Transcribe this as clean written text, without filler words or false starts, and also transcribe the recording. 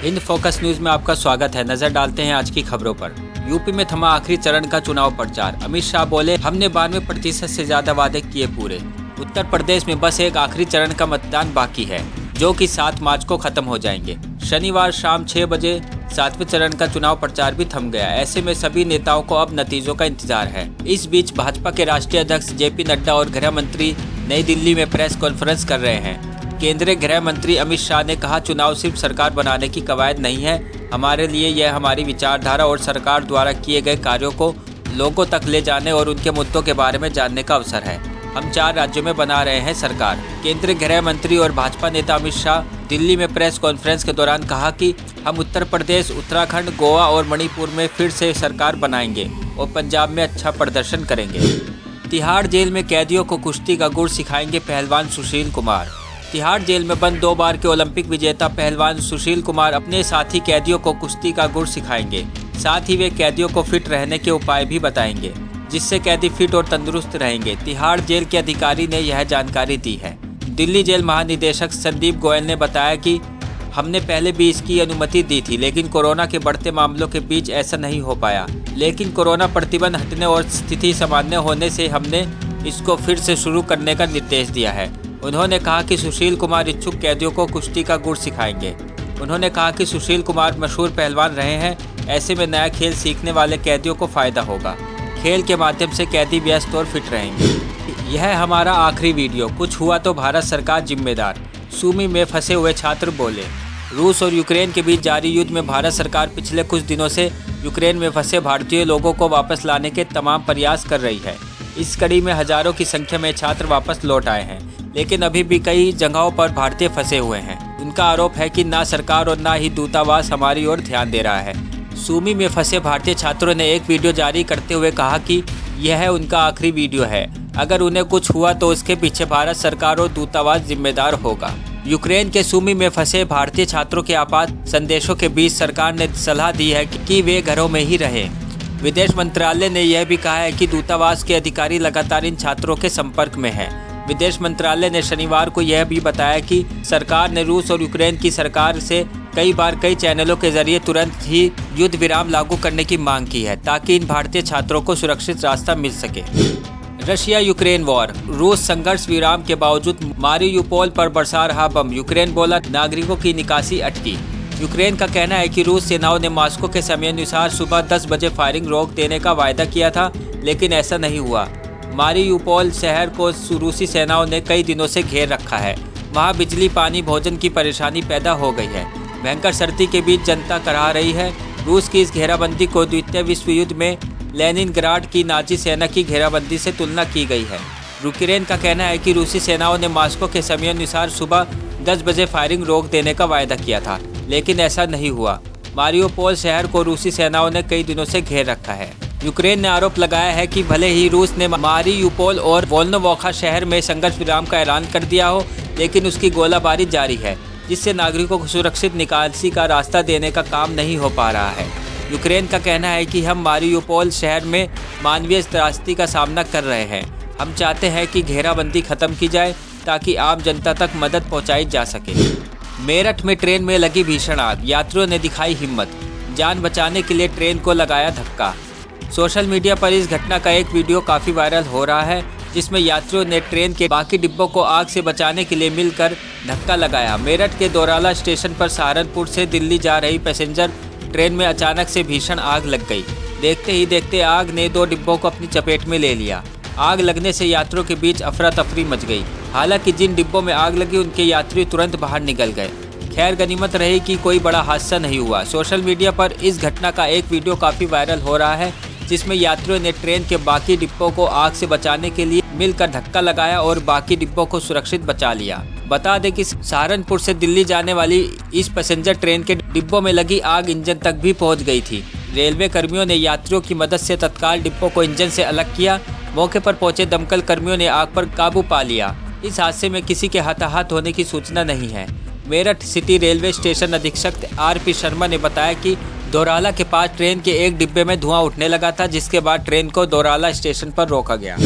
Hind focus news में आपका स्वागत है। नजर डालते हैं आज की खबरों पर। यूपी में थमा आखिरी चरण का चुनाव प्रचार। अमित शाह बोले, हमने 92% से ज्यादा वादे किए पूरे। उत्तर प्रदेश में बस एक आखिरी चरण का मतदान बाकी है, जो कि 7 मार्च को खत्म हो जाएंगे। शनिवार शाम 6 बजे 7वें चरण का चुनाव प्रचार भी थम गया। ऐसे में सभी नेताओं को अब नतीजों का इंतजार है। इस बीच भाजपा के राष्ट्रीय अध्यक्ष जेपी नड्डा और गृह मंत्री नई दिल्ली में प्रेस कॉन्फ्रेंस कर रहे हैं। केंद्रीय गृह मंत्री अमित शाह ने कहा, चुनाव सिर्फ सरकार बनाने की कवायद नहीं है। हमारे लिए यह हमारी विचारधारा और सरकार द्वारा किए गए कार्यों को लोगों तक ले जाने और उनके मुद्दों के बारे में जानने का अवसर है। हम 4 राज्यों में बना रहे हैं सरकार। केंद्रीय गृह मंत्री और भाजपा नेता अमित शाह दिल्ली में प्रेस कॉन्फ्रेंस के दौरान कहा कि हम उत्तर प्रदेश, उत्तराखंड, गोवा और मणिपुर में फिर से सरकार बनाएंगे और पंजाब में अच्छा प्रदर्शन करेंगे। तिहाड़ जेल में कैदियों को कुश्ती का गुर सिखाएंगे पहलवान सुशील कुमार। तिहाड़ जेल में बंद 2 बार के ओलंपिक विजेता पहलवान सुशील कुमार अपने साथी कैदियों को कुश्ती का गुर सिखाएंगे। साथ ही वे कैदियों को फिट रहने के उपाय भी बताएंगे, जिससे कैदी फिट और तंदुरुस्त रहेंगे। तिहाड़ जेल के अधिकारी ने यह जानकारी दी है। दिल्ली जेल महानिदेशक संदीप गोयल ने बताया कि हमने पहले भी इसकी अनुमति दी थी, लेकिन कोरोना के बढ़ते मामलों के बीच ऐसा नहीं हो पाया। लेकिन कोरोना प्रतिबंध हटने और स्थिति सामान्य होने से हमने इसको फिर से शुरू करने का निर्देश दिया है। उन्होंने कहा कि सुशील कुमार इच्छुक कैदियों को कुश्ती का गुर सिखाएंगे। उन्होंने कहा कि सुशील कुमार मशहूर पहलवान रहे हैं, ऐसे में नया खेल सीखने वाले कैदियों को फायदा होगा। खेल के माध्यम से कैदी व्यस्त और फिट रहेंगे। यह हमारा आखिरी वीडियो, कुछ हुआ तो भारत सरकार जिम्मेदार। सूमी में फंसे हुए छात्र बोले। रूस और यूक्रेन के बीच जारी युद्ध में भारत सरकार पिछले कुछ दिनों से यूक्रेन में फंसे भारतीय लोगों को वापस लाने के तमाम प्रयास कर रही है। इस कड़ी में हजारों की संख्या में छात्र वापस लौट आए हैं, लेकिन अभी भी कई जगहों पर भारतीय फंसे हुए हैं। उनका आरोप है कि ना सरकार और ना ही दूतावास हमारी ओर ध्यान दे रहा है। सूमी में फंसे भारतीय छात्रों ने एक वीडियो जारी करते हुए कहा कि यह उनका आखिरी वीडियो है। अगर उन्हें कुछ हुआ तो उसके पीछे भारत सरकार और दूतावास जिम्मेदार होगा। यूक्रेन के सूमी में फंसे भारतीय छात्रों के आपात संदेशों के बीच सरकार ने सलाह दी है कि वे घरों में ही रहें। विदेश मंत्रालय ने यह भी कहा है कि दूतावास के अधिकारी लगातार इन छात्रों के संपर्क में हैं। विदेश मंत्रालय ने शनिवार को यह भी बताया कि सरकार ने रूस और यूक्रेन की सरकार से कई बार कई चैनलों के जरिए तुरंत ही युद्ध विराम लागू करने की मांग की है, ताकि इन भारतीय छात्रों को सुरक्षित रास्ता मिल सके। Russia Ukraine war. रूस संघर्ष विराम के बावजूद मारियुपोल पर बरसा रहा बम। यूक्रेन बोला, नागरिकों की निकासी अटकी। यूक्रेन का कहना है कि रूस सेनाओं ने मॉस्को के समयानुसार सुबह 10 बजे फायरिंग रोक देने का वायदा किया था, लेकिन ऐसा नहीं हुआ। मारियुपोल शहर को रूसी सेनाओं ने कई दिनों से घेर रखा है। वहां बिजली, पानी, भोजन की परेशानी पैदा हो गई है। भयंकर सर्दी के बीच जनता कराह रही है। रूस की इस घेराबंदी को द्वितीय विश्व युद्ध में लेनिनग्राड की नाजी सेना की घेराबंदी से तुलना की गई है। यूक्रेन का कहना है कि रूसी सेनाओं ने मॉस्को के समयानुसार सुबह 10 बजे फायरिंग रोक देने का वायदा किया था, लेकिन ऐसा नहीं हुआ। मारियुपोल शहर को रूसी सेनाओं ने कई दिनों से घेर रखा है। यूक्रेन ने आरोप लगाया है कि भले ही रूस ने मारियुपोल और वोल्नोवाखा शहर में संघर्ष विराम का ऐलान कर दिया हो, लेकिन उसकी गोलाबारी जारी है, जिससे नागरिकों को सुरक्षित निकासी का रास्ता देने का काम नहीं हो पा रहा है। यूक्रेन का कहना है कि हम मारियुपोल शहर में मानवीय त्रासदी का सामना कर रहे हैं। हम चाहते हैं कि घेराबंदी खत्म की जाए, ताकि आम जनता तक मदद पहुँचाई जा सके। मेरठ में ट्रेन में लगी भीषण आग। यात्रियों ने दिखाई हिम्मत, जान बचाने के लिए ट्रेन को लगाया धक्का। सोशल मीडिया पर इस घटना का एक वीडियो काफ़ी वायरल हो रहा है, जिसमें यात्रियों ने ट्रेन के बाकी डिब्बों को आग से बचाने के लिए मिलकर धक्का लगाया। मेरठ के दोराला स्टेशन पर सहारनपुर से दिल्ली जा रही पैसेंजर ट्रेन में अचानक से भीषण आग लग गई। देखते ही देखते आग ने 2 डिब्बों को अपनी चपेट में ले लिया। आग लगने से यात्रियों के बीच अफरा तफरी मच गई। हालांकि जिन डिब्बों में आग लगी उनके यात्री तुरंत बाहर निकल गए। खैर, गनीमत रही कि कोई बड़ा हादसा नहीं हुआ। सोशल मीडिया पर इस घटना का एक वीडियो काफ़ी वायरल हो रहा है, जिसमें यात्रियों ने ट्रेन के बाकी डिब्बों को आग से बचाने के लिए मिलकर धक्का लगाया और बाकी डिब्बों को सुरक्षित बचा लिया। बता दें कि सहारनपुर से दिल्ली जाने वाली इस पैसेंजर ट्रेन के डिब्बों में लगी आग इंजन तक भी पहुंच गई थी। रेलवे कर्मियों ने यात्रियों की मदद से तत्काल डिब्बों को इंजन से अलग किया। मौके पर पहुंचे दमकल कर्मियों ने आग पर काबू पा लिया। इस हादसे में किसी के हताहत होने की सूचना नहीं है। मेरठ सिटी रेलवे स्टेशन अधीक्षक आरपी शर्मा ने बताया कि दोराला के पास ट्रेन के एक डिब्बे में धुआं उठने लगा था, जिसके बाद ट्रेन को दोराला स्टेशन पर रोका गया।